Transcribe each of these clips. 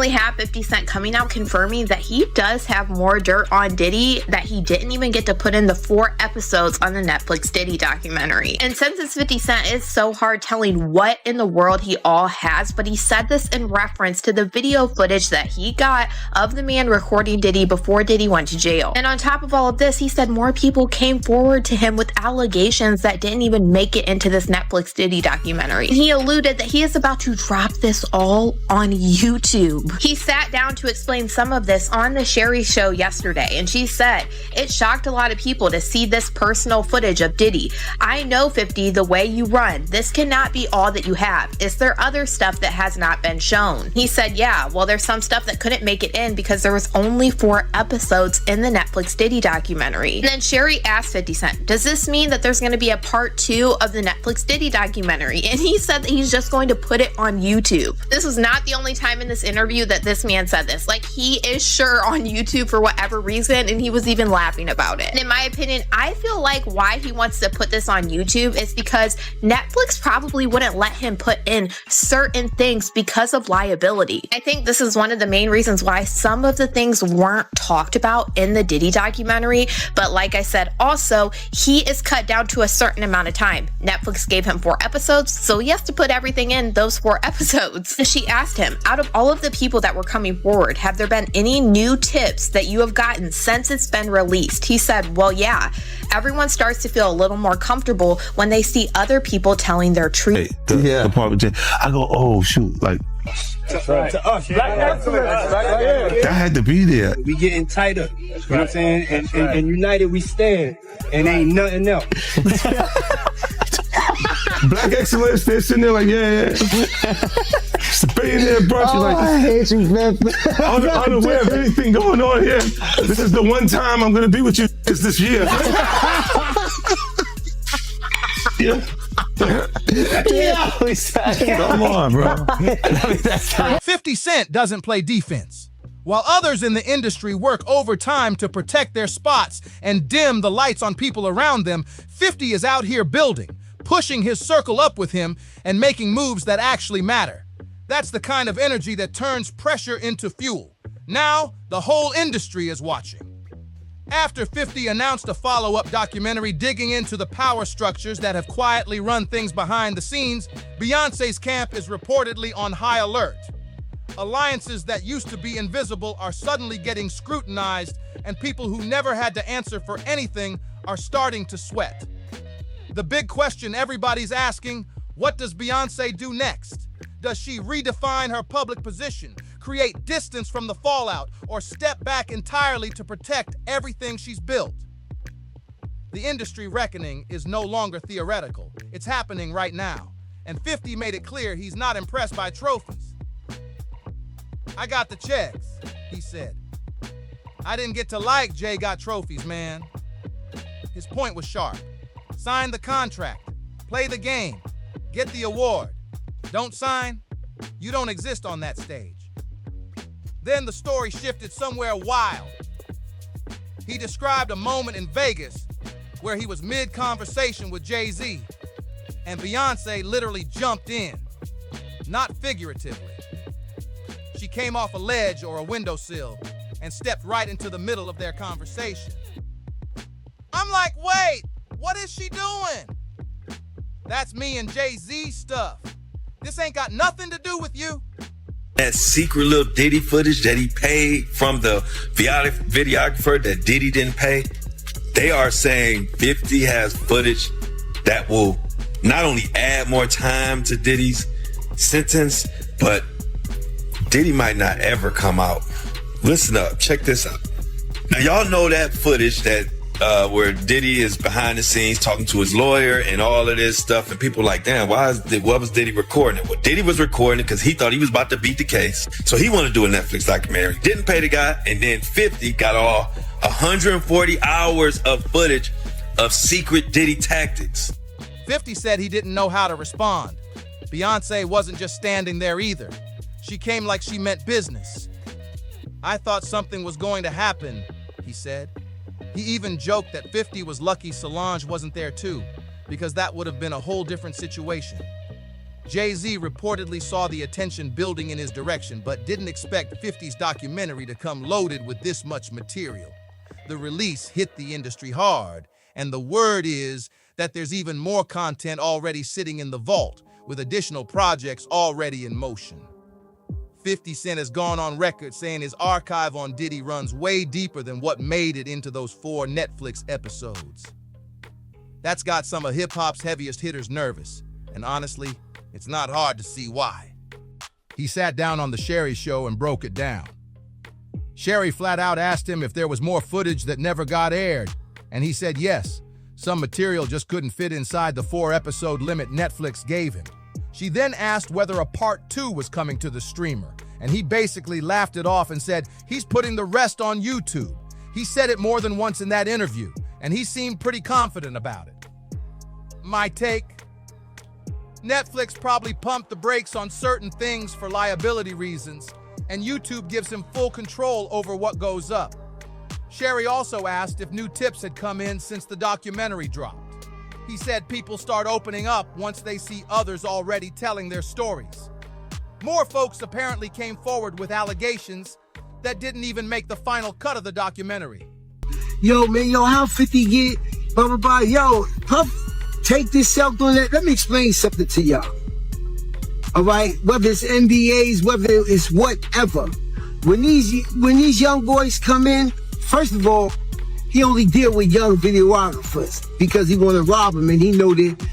recently have 50 Cent coming out confirming that he does have more dirt on Diddy, that he didn't even get to put in the 4 episodes on the Netflix Diddy documentary. And since it's 50 Cent, it's so hard telling what in the world he all has, but he said this in reference to the video footage that he got of the man recording Diddy before Diddy went to jail. And on top of all of this, he said more people came forward to him with allegations that didn't even make it into this Netflix Diddy documentary. And he alluded that he is about to drop this all on YouTube. He sat down to explain some of this on the Sherry show yesterday, and she said, "It shocked a lot of people to see this personal footage of Diddy. I know 50, the way you run. This cannot be all that you have. Is there other stuff that has not been shown?" He said, "Yeah, well, there's some stuff that couldn't make it in because there was only 4 episodes in the Netflix Diddy documentary." And then Sherry asked 50 Cent, "Does this mean that there's going to be a part 2 of the Netflix Diddy documentary?" And he said that he's just going to put it on YouTube. This was not the only time in this interview that this man said this. Like, he is sure on YouTube for whatever reason, and he was even laughing about it. And in my opinion, I feel like why he wants to put this on YouTube is because Netflix probably wouldn't let him put in certain things because of liability. I think this is one of the main reasons why some of the things weren't talked about in the Diddy documentary. But like I said, also, he is cut down to a certain amount of time. Netflix gave him 4 episodes, so he has to put everything in those 4 episodes. She asked him, out of all of the people that were coming forward, have there been any new tips that you have gotten since it's been released? He said, "Well, yeah, everyone starts to feel a little more comfortable when they see other people telling their truth." The part with Jay, I go, oh shoot, like to us, black excellence, right? that had to be there. We getting tighter, you know what I'm saying? And united we stand, and ain't nothing else. Black excellence, they're sitting there like, yeah. It's a billionaire brunch. Oh, Like, I hate you, man. unaware of anything going on here. This is the one time I'm gonna be with you this year. Yeah. Come on, bro. 50 Cent doesn't play defense. While others in the industry work overtime to protect their spots and dim the lights on people around them, 50 is out here building, pushing his circle up with him and making moves that actually matter. That's the kind of energy that turns pressure into fuel. Now, the whole industry is watching. After 50 announced a follow-up documentary digging into the power structures that have quietly run things behind the scenes, Beyoncé's camp is reportedly on high alert. Alliances that used to be invisible are suddenly getting scrutinized, and people who never had to answer for anything are starting to sweat. The big question everybody's asking, what does Beyoncé do next? Does she redefine her public position, create distance from the fallout, or step back entirely to protect everything she's built? The industry reckoning is no longer theoretical. It's happening right now. And 50 made it clear he's not impressed by trophies. "I got the checks," he said. "I didn't get to like Jay got trophies, man." His point was sharp. Sign the contract, play the game, get the award. Don't sign, you don't exist on that stage. Then the story shifted somewhere wild. He described a moment in Vegas where he was mid-conversation with Jay-Z, and Beyoncé literally jumped in, not figuratively. She came off a ledge or a windowsill and stepped right into the middle of their conversation. I'm like, wait, what is she doing? That's me and Jay-Z stuff. This ain't got nothing to do with you. That secret little Diddy footage that he paid from the videographer that Diddy didn't pay, they are saying 50 has footage that will not only add more time to Diddy's sentence, but Diddy might not ever come out. Listen up, check this out. Now y'all know that footage that where Diddy is behind the scenes talking to his lawyer and all of this stuff, and people are like, damn, what was Diddy recording it? Well, Diddy was recording it because he thought he was about to beat the case, so he wanted to do a Netflix documentary. Didn't pay the guy, and then 50 got all 140 hours of footage of secret Diddy tactics. 50 said he didn't know how to respond. Beyoncé wasn't just standing there either. She came like she meant business. "I thought something was going to happen," he said. He even joked that 50 was lucky Solange wasn't there too, because that would have been a whole different situation. Jay-Z reportedly saw the attention building in his direction, but didn't expect 50's documentary to come loaded with this much material. The release hit the industry hard, and the word is that there's even more content already sitting in the vault, with additional projects already in motion. 50 Cent has gone on record saying his archive on Diddy runs way deeper than what made it into those 4 Netflix episodes. That's got some of hip-hop's heaviest hitters nervous, and honestly, it's not hard to see why. He sat down on the Sherry Show and broke it down. Sherry flat out asked him if there was more footage that never got aired, and he said yes, some material just couldn't fit inside the 4-episode limit Netflix gave him. She then asked whether a part 2 was coming to the streamer, and he basically laughed it off and said he's putting the rest on YouTube. He said it more than once in that interview, and he seemed pretty confident about it. My take? Netflix probably pumped the brakes on certain things for liability reasons, and YouTube gives him full control over what goes up. Sherry also asked if new tips had come in since the documentary dropped. He said people start opening up once they see others already telling their stories. More folks apparently came forward with allegations that didn't even make the final cut of the documentary. Yo, man, how 50 get, blah, blah, blah. Yo, Puff, take this out on that. Let me explain something to y'all. All right? Whether it's NDAs, whether it's whatever. When these young boys come in, first of all, he only deal with young videographers because he want to rob them, and he know that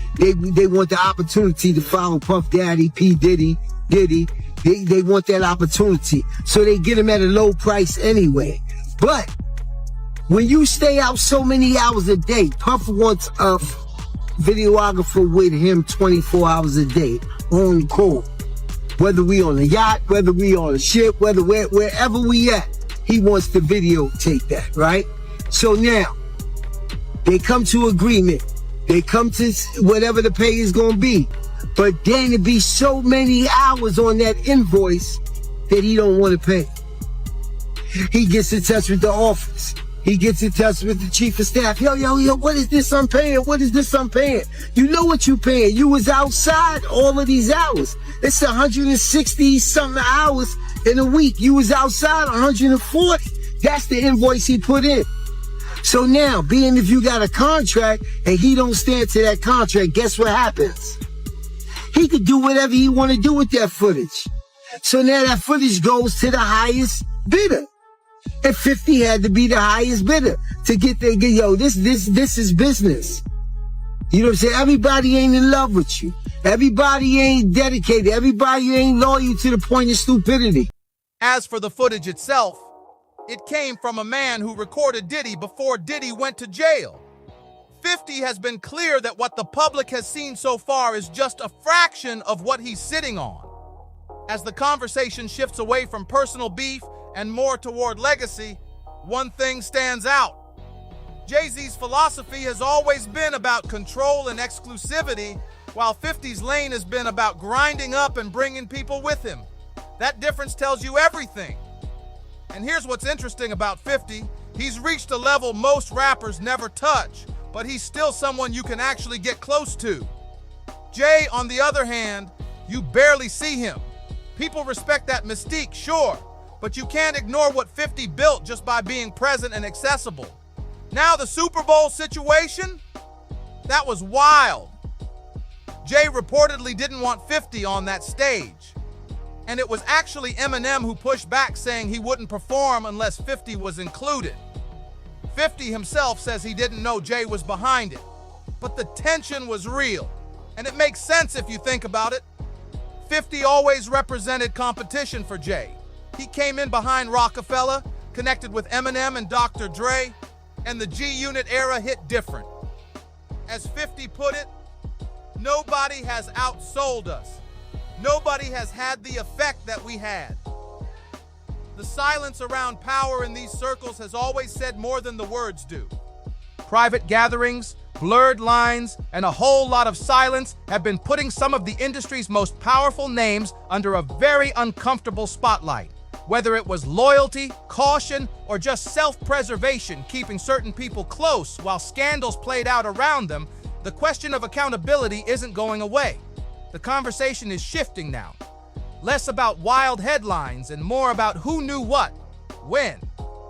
they want the opportunity to follow Puff Daddy, P. Diddy. They want that opportunity. So they get him at a low price anyway. But when you stay out so many hours a day, Puff wants a videographer with him 24 hours a day on call. Whether we on a yacht, whether we on a ship, wherever we at, he wants to videotape that, right? So now, they come to agreement. They come to whatever the pay is going to be. But then it be so many hours on that invoice that he don't want to pay. He gets in touch with the office. He gets in touch with the chief of staff. Yo, what is this I'm paying? What is this I'm paying? You know what you paying. You was outside all of these hours. It's 160 something hours in a week. You was outside 140. That's the invoice he put in. So now, being if you got a contract and he don't stand to that contract, guess what happens? He could do whatever he want to do with that footage. So now that footage goes to the highest bidder. And 50 had to be the highest bidder to get there. Yo, this is business. You know what I'm saying? Everybody ain't in love with you. Everybody ain't dedicated. Everybody ain't loyal to the point of stupidity. As for the footage itself, it came from a man who recorded Diddy before Diddy went to jail. 50 has been clear that what the public has seen so far is just a fraction of what he's sitting on. As the conversation shifts away from personal beef and more toward legacy, one thing stands out. Jay-Z's philosophy has always been about control and exclusivity, while 50's lane has been about grinding up and bringing people with him. That difference tells you everything. And here's what's interesting about 50. He's reached a level most rappers never touch, but he's still someone you can actually get close to. Jay, on the other hand, you barely see him. People respect that mystique, sure, but you can't ignore what 50 built just by being present and accessible. Now the Super Bowl situation? That was wild. Jay reportedly didn't want 50 on that stage. And it was actually Eminem who pushed back, saying he wouldn't perform unless 50 was included. 50 himself says he didn't know Jay was behind it. But the tension was real. And it makes sense if you think about it. 50 always represented competition for Jay. He came in behind Rockefeller, connected with Eminem and Dr. Dre, and the G-Unit era hit different. As 50 put it, nobody has outsold us. Nobody has had the effect that we had. The silence around power in these circles has always said more than the words do. Private gatherings, blurred lines, and a whole lot of silence have been putting some of the industry's most powerful names under a very uncomfortable spotlight. Whether it was loyalty, caution, or just self-preservation, keeping certain people close while scandals played out around them, the question of accountability isn't going away. The conversation is shifting now. Less about wild headlines and more about who knew what, when,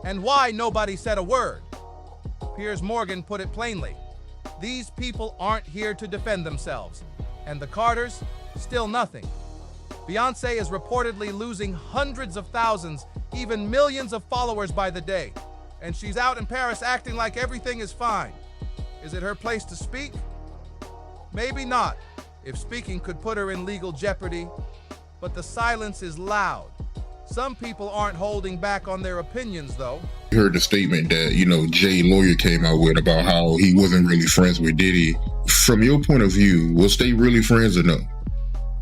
and why nobody said a word. Piers Morgan put it plainly. These people aren't here to defend themselves. And the Carters, still nothing. Beyoncé is reportedly losing hundreds of thousands, even millions of followers by the day. And she's out in Paris acting like everything is fine. Is it her place to speak? Maybe not, if speaking could put her in legal jeopardy. But the silence is loud. Some people aren't holding back on their opinions, though. You heard the statement that, Jay lawyer came out with about how he wasn't really friends with Diddy. From your point of view, was they really friends or no?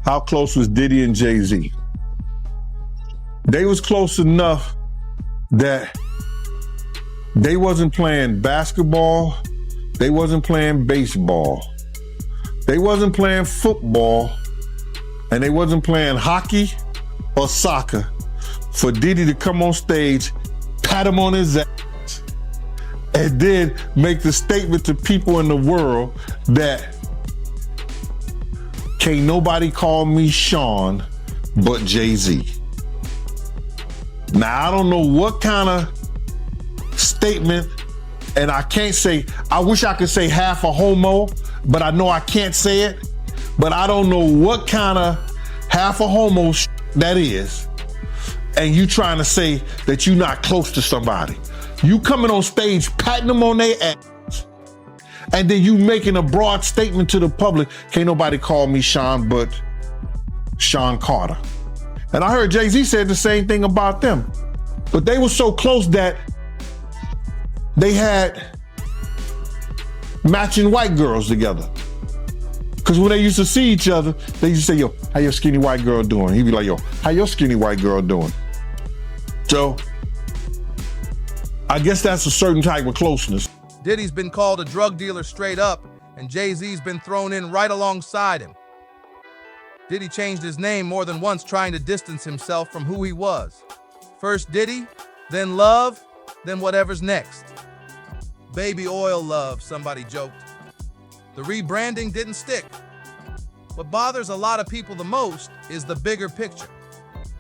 How close was Diddy and Jay-Z? They was close enough that they wasn't playing basketball, they wasn't playing baseball, they wasn't playing football, and they wasn't playing hockey or soccer for Diddy to come on stage, pat him on his ass, and then make the statement to people in the world that can't nobody call me Sean but Jay-Z. Now, I don't know what kind of statement, and I can't say, I wish I could say half a homo, but I know I can't say it. But I don't know what kind of half a homo that is. And you trying to say that you're not close to somebody. You coming on stage, patting them on their ass, and then you making a broad statement to the public, can't nobody call me Sean but Sean Carter. And I heard Jay-Z said the same thing about them. But they were so close that they had matching white girls together. Because when they used to see each other, they used to say, yo, how your skinny white girl doing? He'd be like, yo, how your skinny white girl doing? So, I guess that's a certain type of closeness. Diddy's been called a drug dealer straight up, and Jay-Z's been thrown in right alongside him. Diddy changed his name more than once, trying to distance himself from who he was. First Diddy, then Love, then whatever's next. Baby oil love, somebody joked. The rebranding didn't stick. What bothers a lot of people the most is the bigger picture.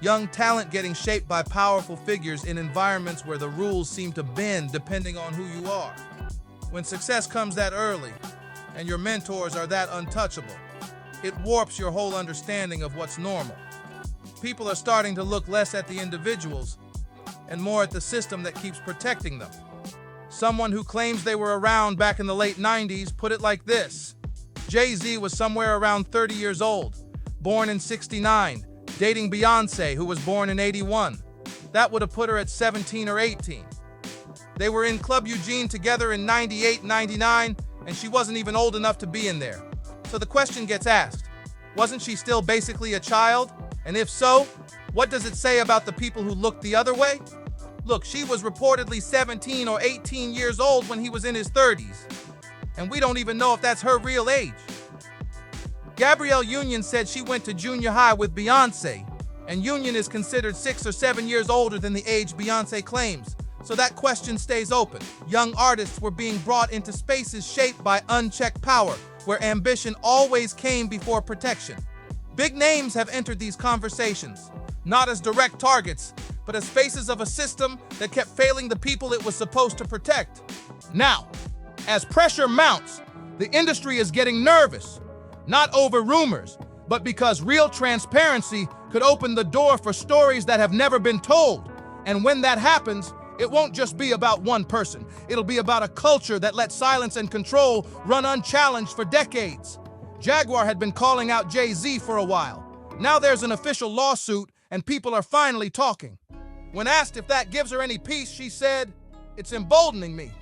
Young talent getting shaped by powerful figures in environments where the rules seem to bend depending on who you are. When success comes that early, and your mentors are that untouchable, it warps your whole understanding of what's normal. People are starting to look less at the individuals and more at the system that keeps protecting them. Someone who claims they were around back in the late 90s put it like this. Jay-Z was somewhere around 30 years old, born in 69, dating Beyoncé, who was born in 81. That would have put her at 17 or 18. They were in Club Eugene together in 98, 99, and she wasn't even old enough to be in there. So the question gets asked, wasn't she still basically a child? And if so, what does it say about the people who looked the other way? Look, she was reportedly 17 or 18 years old when he was in his 30s. And we don't even know if that's her real age. Gabrielle Union said she went to junior high with Beyoncé, and Union is considered 6 or 7 years older than the age Beyoncé claims. So that question stays open. Young artists were being brought into spaces shaped by unchecked power, where ambition always came before protection. Big names have entered these conversations, not as direct targets, but as faces of a system that kept failing the people it was supposed to protect. Now, as pressure mounts, the industry is getting nervous, not over rumors, but because real transparency could open the door for stories that have never been told. And when that happens, it won't just be about one person. It'll be about a culture that let silence and control run unchallenged for decades. Jaguar had been calling out Jay-Z for a while. Now there's an official lawsuit, and people are finally talking. When asked if that gives her any peace, she said, "It's emboldening me."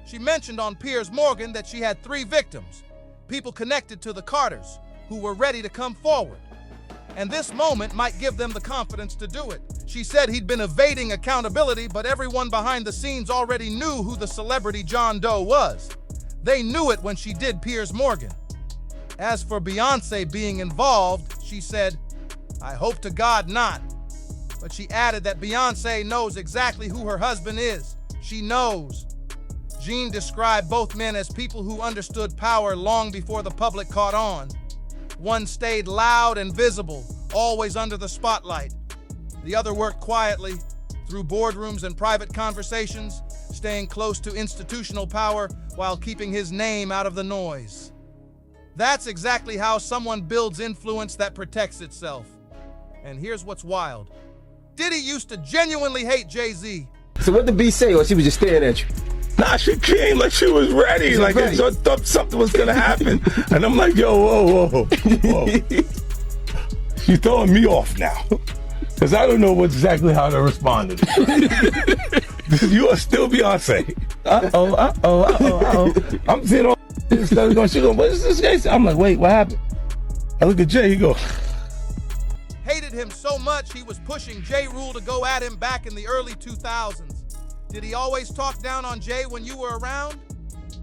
She mentioned on Piers Morgan that she had 3 victims, people connected to the Carters, who were ready to come forward. And this moment might give them the confidence to do it. She said he'd been evading accountability, but everyone behind the scenes already knew who the celebrity John Doe was. They knew it when she did Piers Morgan. As for Beyoncé being involved, she said, "I hope to God not." But she added that Beyoncé knows exactly who her husband is. She knows. Jean described both men as people who understood power long before the public caught on. One stayed loud and visible, always under the spotlight. The other worked quietly, through boardrooms and private conversations, staying close to institutional power while keeping his name out of the noise. That's exactly how someone builds influence that protects itself. And here's what's wild. Diddy used to genuinely hate Jay-Z. So what did B say, or she was just staring at you? Nah, she came like she was ready. Like I thought something was gonna happen. And I'm like, yo, whoa. She's throwing me off now. Cause I don't know exactly how to respond to this. You are still Beyonce. I'm seeing all this stuff going, she going, what is this guy say? I'm like, wait, what happened? I look at Jay, he go. Hated him so much he was pushing J. Rule to go at him back in the early 2000s. Did he always talk down on Jay when you were around?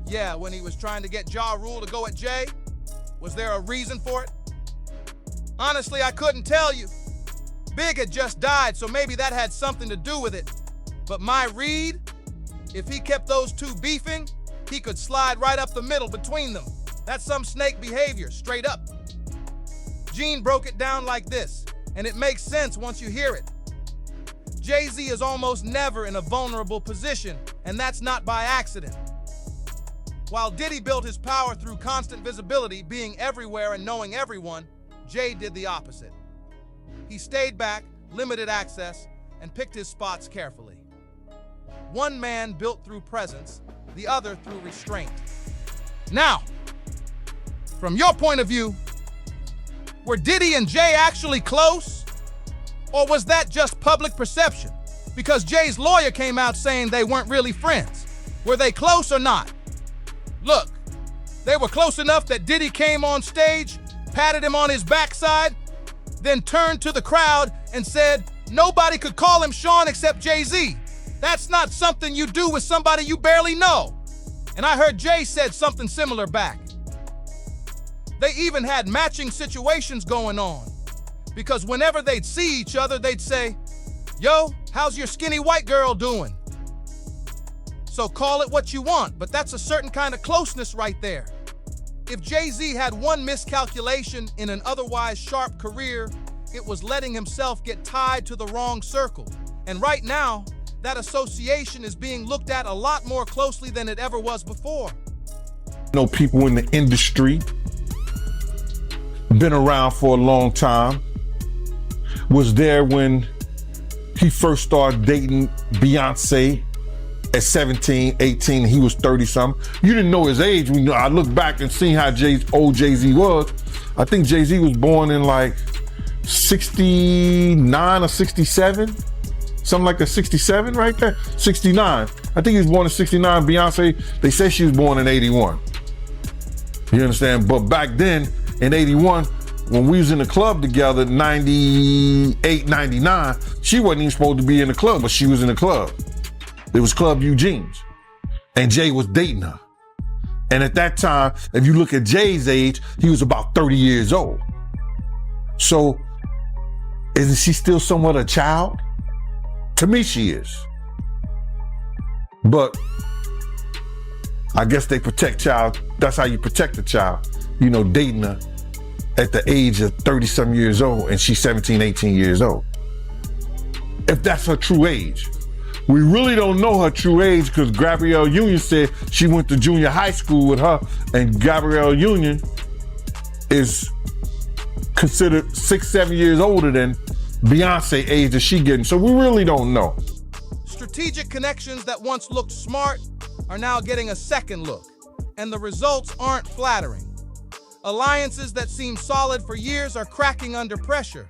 Yeah, when he was trying to get Ja Rule to go at Jay? Was there a reason for it? Honestly, I couldn't tell you. Big had just died, so maybe that had something to do with it. But my read, if he kept those two beefing, he could slide right up the middle between them. That's some snake behavior, straight up. Gene broke it down like this, and it makes sense once you hear it. Jay-Z is almost never in a vulnerable position, and that's not by accident. While Diddy built his power through constant visibility, being everywhere and knowing everyone, Jay did the opposite. He stayed back, limited access, and picked his spots carefully. One man built through presence, the other through restraint. Now, from your point of view, were Diddy and Jay actually close? Or was that just public perception? Because Jay's lawyer came out saying they weren't really friends. Were they close or not? Look, they were close enough that Diddy came on stage, patted him on his backside, then turned to the crowd and said, nobody could call him Sean except Jay-Z. That's not something you do with somebody you barely know. And I heard Jay said something similar back. They even had matching situations going on. Because whenever they'd see each other, they'd say, yo, how's your skinny white girl doing? So call it what you want, but that's a certain kind of closeness right there. If Jay-Z had one miscalculation in an otherwise sharp career, it was letting himself get tied to the wrong circle. And right now, that association is being looked at a lot more closely than it ever was before. Know people in the industry, been around for a long time, was there when he first started dating Beyoncé at 17, 18, he was 30-something. You didn't know his age. I look back and see how old Jay-Z was. I think Jay-Z was born in like 69 or 67. Something like a 67 right there. 69. I think he was born in 69. Beyonce, they say she was born in 81. You understand? But back then, in 81, when we was in the club together, 98, 99, she wasn't even supposed to be in the club, but she was in the club. It was Club Eugene's. And Jay was dating her. And at that time, if you look at Jay's age, he was about 30 years old. So, isn't she still somewhat a child? To me, she is. But I guess they protect child. That's how you protect a child. You know, dating her at the age of 30-some years old and she's 17, 18 years old. If that's her true age. We really don't know her true age because Gabrielle Union said she went to junior high school with her, and Gabrielle Union is considered 6, 7 years older than Beyonce age that she getting. So we really don't know. Strategic connections that once looked smart are now getting a second look, and the results aren't flattering. Alliances that seemed solid for years are cracking under pressure,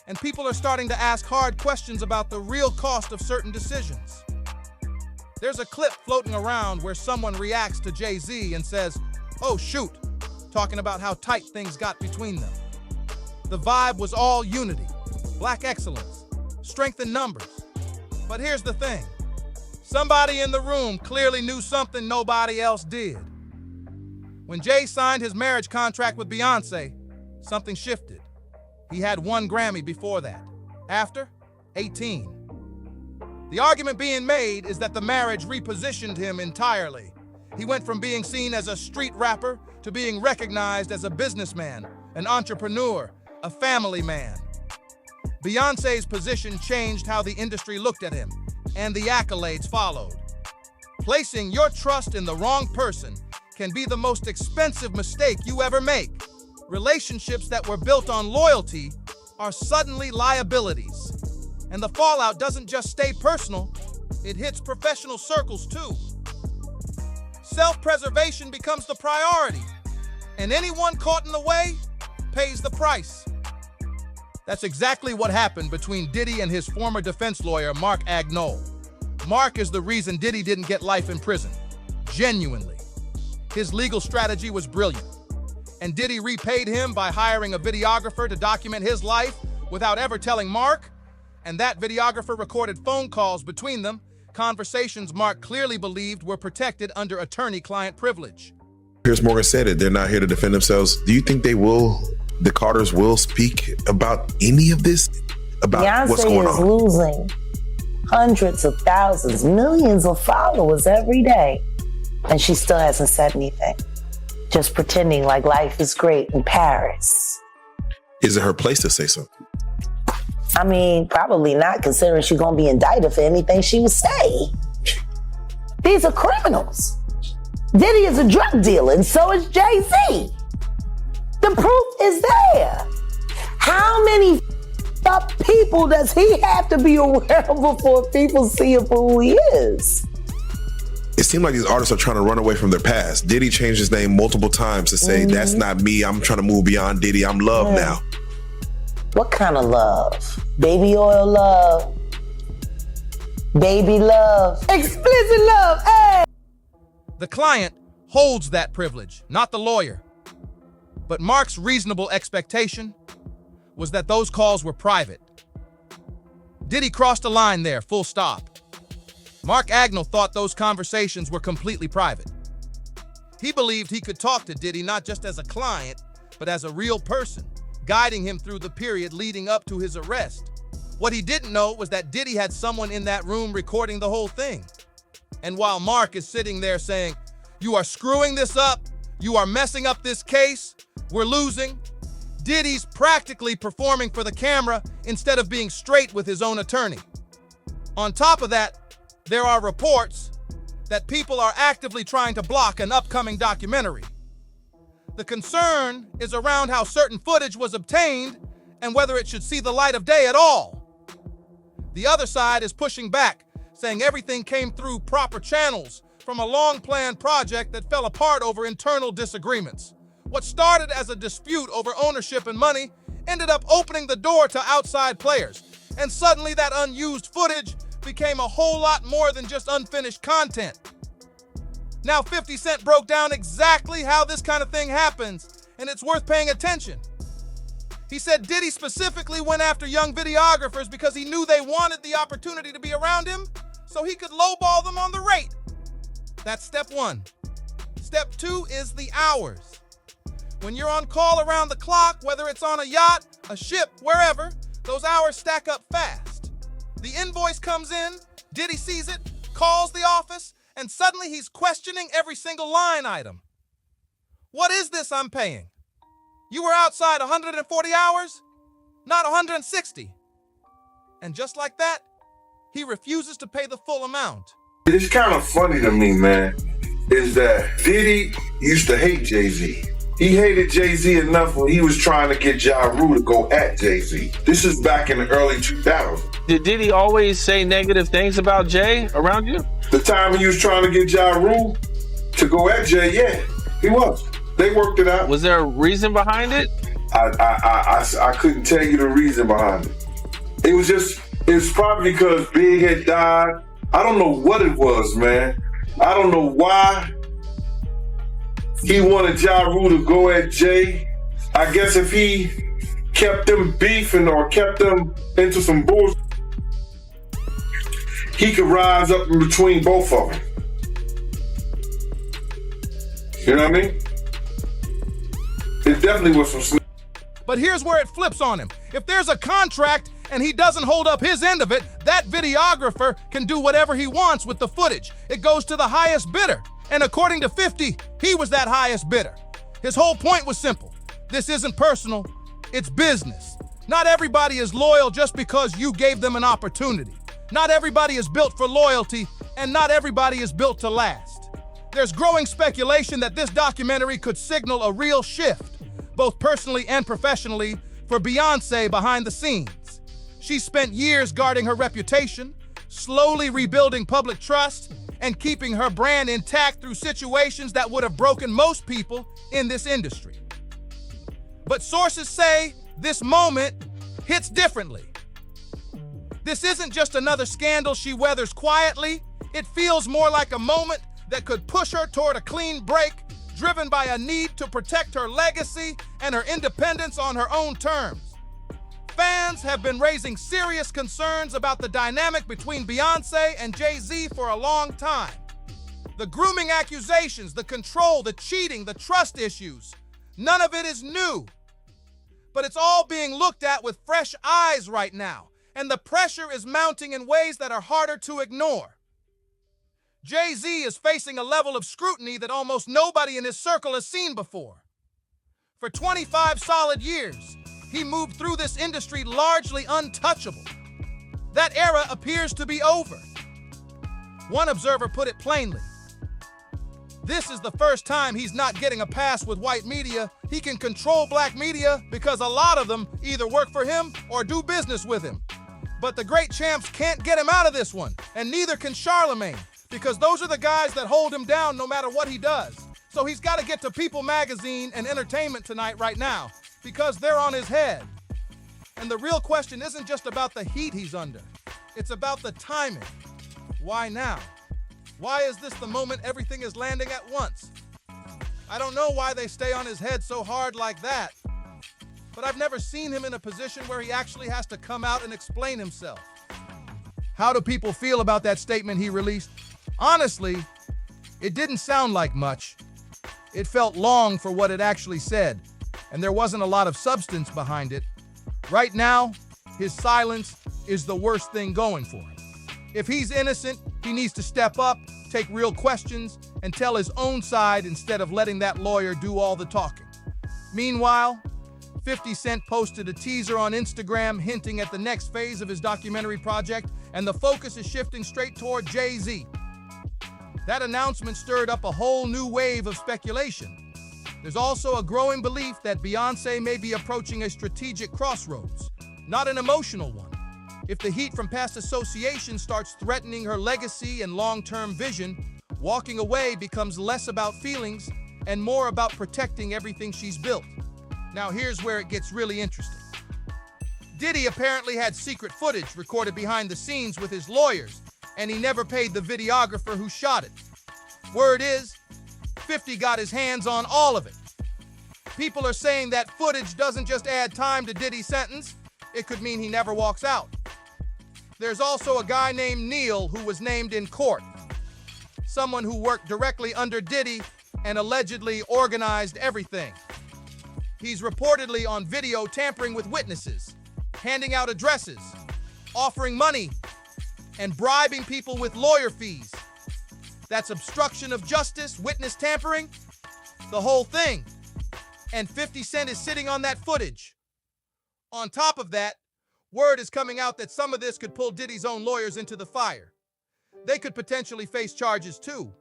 and people are starting to ask hard questions about the real cost of certain decisions. There's a clip floating around where someone reacts to Jay-Z and says, "Oh shoot," talking about how tight things got between them. The vibe was all unity, black excellence, strength in numbers. But here's the thing. Somebody in the room clearly knew something nobody else did. When Jay signed his marriage contract with Beyoncé, something shifted. He had 1 Grammy before that. After, 18. The argument being made is that the marriage repositioned him entirely. He went from being seen as a street rapper to being recognized as a businessman, an entrepreneur, a family man. Beyoncé's position changed how the industry looked at him, and the accolades followed. Placing your trust in the wrong person can be the most expensive mistake you ever make. Relationships that were built on loyalty are suddenly liabilities. And the fallout doesn't just stay personal, it hits professional circles too. Self-preservation becomes the priority, and anyone caught in the way pays the price. That's exactly what happened between Diddy and his former defense lawyer, Mark Agnall. Mark is the reason Diddy didn't get life in prison. Genuinely. His legal strategy was brilliant, and Diddy repaid him by hiring a videographer to document his life without ever telling Mark, and that videographer recorded phone calls between them, conversations Mark clearly believed were protected under attorney-client privilege. Piers Morgan said it, they're not here to defend themselves. Do you think the Carters will speak about any of this? About Beyonce what's going on? is losing hundreds of thousands, millions of followers every day, and she still hasn't said anything. Just pretending like life is great in Paris. Is it her place to say something? I mean, probably not, considering she's gonna be indicted for anything she would say. These are criminals. Diddy is a drug dealer, and so is Jay-Z. The proof is there. How many up people does he have to be aware of before people see him for who he is? It seems like these artists are trying to run away from their past. Diddy changed his name multiple times to say, that's not me, I'm trying to move beyond Diddy, I'm love now. What kind of love? Baby oil love? Baby love? Explicit love, hey! The client holds that privilege, not the lawyer. But Mark's reasonable expectation was that those calls were private. Diddy crossed a line there, full stop. Mark Agnall thought those conversations were completely private. He believed he could talk to Diddy not just as a client, but as a real person, guiding him through the period leading up to his arrest. What he didn't know was that Diddy had someone in that room recording the whole thing. And while Mark is sitting there saying, "You are screwing this up, you are messing up this case, we're losing," Diddy's practically performing for the camera instead of being straight with his own attorney. On top of that, there are reports that people are actively trying to block an upcoming documentary. The concern is around how certain footage was obtained and whether it should see the light of day at all. The other side is pushing back, saying everything came through proper channels from a long-planned project that fell apart over internal disagreements. What started as a dispute over ownership and money ended up opening the door to outside players, and suddenly that unused footage became a whole lot more than just unfinished content. Now 50 Cent broke down exactly how this kind of thing happens, and it's worth paying attention. He said Diddy specifically went after young videographers because he knew they wanted the opportunity to be around him, so he could lowball them on the rate. That's step one. Step two is the hours. When you're on call around the clock, whether it's on a yacht, a ship, wherever, those hours stack up fast. The invoice comes in, Diddy sees it, calls the office, and suddenly he's questioning every single line item. What is this I'm paying? You were outside 140 hours? Not 160. And just like that, he refuses to pay the full amount. It's kind of funny to me, man, is that Diddy used to hate Jay-Z. He hated Jay-Z enough when he was trying to get Ja Rule to go at Jay-Z. This is back in the early 2000s. Did Diddy always say negative things about Jay around you? The time he was trying to get Ja Rule to go at Jay, yeah, he was. They worked it out. Was there a reason behind it? I couldn't tell you the reason behind it. It's probably because Big had died. I don't know what it was, man. I don't know why he wanted Ja Rule to go at Jay. I guess if he kept them beefing or kept them into some bullshit, he could rise up in between both of them. You know what I mean? It definitely was some. But here's where it flips on him. If there's a contract and he doesn't hold up his end of it, that videographer can do whatever he wants with the footage. It goes to the highest bidder. And according to 50, he was that highest bidder. His whole point was simple. This isn't personal, it's business. Not everybody is loyal just because you gave them an opportunity. Not everybody is built for loyalty, and not everybody is built to last. There's growing speculation that this documentary could signal a real shift, both personally and professionally, for Beyoncé behind the scenes. She spent years guarding her reputation, slowly rebuilding public trust, and keeping her brand intact through situations that would have broken most people in this industry. But sources say this moment hits differently. This isn't just another scandal she weathers quietly. It feels more like a moment that could push her toward a clean break, driven by a need to protect her legacy and her independence on her own terms. Fans have been raising serious concerns about the dynamic between Beyoncé and Jay-Z for a long time. The grooming accusations, the control, the cheating, the trust issues, none of it is new. But it's all being looked at with fresh eyes right now, and the pressure is mounting in ways that are harder to ignore. Jay-Z is facing a level of scrutiny that almost nobody in his circle has seen before. For 25 solid years, he moved through this industry largely untouchable. That era appears to be over. One observer put it plainly. This is the first time he's not getting a pass with white media. He can control black media because a lot of them either work for him or do business with him. But the great champs can't get him out of this one, and neither can Charlemagne, because those are the guys that hold him down no matter what he does. So he's got to get to People Magazine and Entertainment Tonight right now, because they're on his head. And the real question isn't just about the heat he's under. It's about the timing. Why now? Why is this the moment everything is landing at once? I don't know why they stay on his head so hard like that, but I've never seen him in a position where he actually has to come out and explain himself. How do people feel about that statement he released? Honestly, it didn't sound like much. It felt long for what it actually said, and there wasn't a lot of substance behind it. Right now, his silence is the worst thing going for him. If he's innocent, he needs to step up, take real questions, and tell his own side instead of letting that lawyer do all the talking. Meanwhile, 50 Cent posted a teaser on Instagram hinting at the next phase of his documentary project, and the focus is shifting straight toward Jay-Z. That announcement stirred up a whole new wave of speculation. There's also a growing belief that Beyoncé may be approaching a strategic crossroads, not an emotional one. If the heat from past association starts threatening her legacy and long-term vision, walking away becomes less about feelings and more about protecting everything she's built. Now here's where it gets really interesting. Diddy apparently had secret footage recorded behind the scenes with his lawyers, and he never paid the videographer who shot it. Word is, 50 got his hands on all of it. People are saying that footage doesn't just add time to Diddy's sentence, it could mean he never walks out. There's also a guy named Neil who was named in court. Someone who worked directly under Diddy and allegedly organized everything. He's reportedly on video tampering with witnesses, handing out addresses, offering money, and bribing people with lawyer fees. That's obstruction of justice, witness tampering, the whole thing. And 50 Cent is sitting on that footage. On top of that, word is coming out that some of this could pull Diddy's own lawyers into the fire. They could potentially face charges too.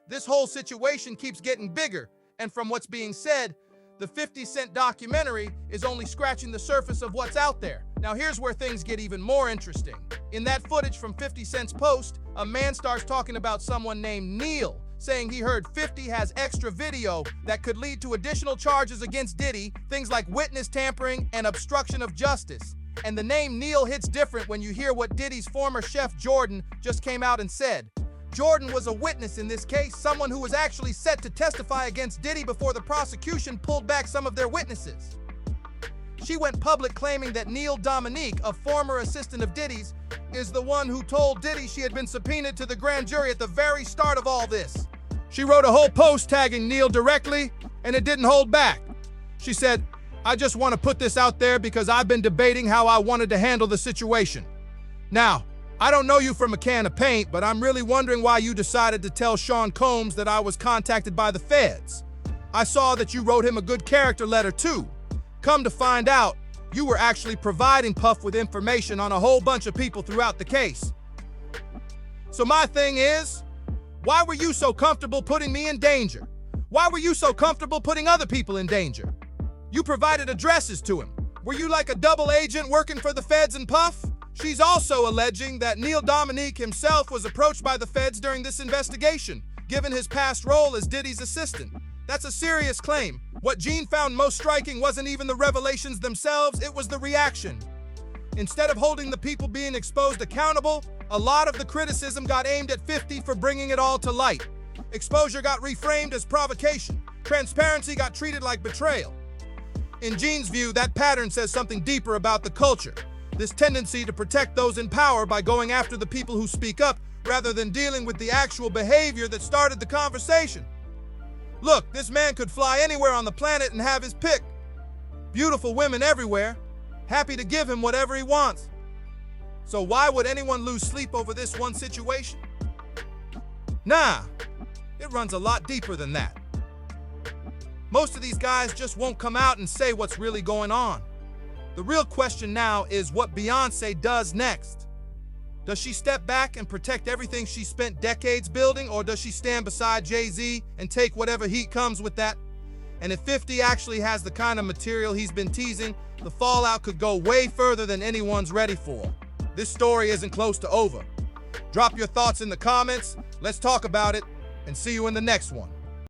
This whole situation keeps getting bigger, and from what's being said, the 50 Cent documentary is only scratching the surface of what's out there. Now here's where things get even more interesting. In that footage from 50 Cent's post, a man starts talking about someone named Neil, saying he heard 50 has extra video that could lead to additional charges against Diddy, things like witness tampering and obstruction of justice. And the name Neil hits different when you hear what Diddy's former chef Jordan just came out and said. Jordan was a witness in this case, someone who was actually set to testify against Diddy before the prosecution pulled back some of their witnesses. She went public claiming that Neil Dominique, a former assistant of Diddy's, is the one who told Diddy she had been subpoenaed to the grand jury at the very start of all this. She wrote a whole post tagging Neil directly, and it didn't hold back. She said, "I just want to put this out there because I've been debating how I wanted to handle the situation. Now, I don't know you from a can of paint, but I'm really wondering why you decided to tell Sean Combs that I was contacted by the feds. I saw that you wrote him a good character letter too. Come to find out, you were actually providing Puff with information on a whole bunch of people throughout the case. So my thing is, why were you so comfortable putting me in danger? Why were you so comfortable putting other people in danger? You provided addresses to him. Were you like a double agent working for the feds and Puff? She's also alleging that Neil Dominique himself was approached by the feds during this investigation, given his past role as Diddy's assistant. That's a serious claim. What Gene found most striking wasn't even the revelations themselves, it was the reaction. Instead of holding the people being exposed accountable, a lot of the criticism got aimed at 50 for bringing it all to light. Exposure got reframed as provocation. Transparency got treated like betrayal. In Gene's view, that pattern says something deeper about the culture. This tendency to protect those in power by going after the people who speak up rather than dealing with the actual behavior that started the conversation. Look, this man could fly anywhere on the planet and have his pick. Beautiful women everywhere, happy to give him whatever he wants. So why would anyone lose sleep over this one situation? Nah, it runs a lot deeper than that. Most of these guys just won't come out and say what's really going on. The real question now is what Beyoncé does next. Does she step back and protect everything she spent decades building, or does she stand beside Jay-Z and take whatever heat comes with that? And if 50 actually has the kind of material he's been teasing, the fallout could go way further than anyone's ready for. This story isn't close to over. Drop your thoughts in the comments, let's talk about it, and see you in the next one.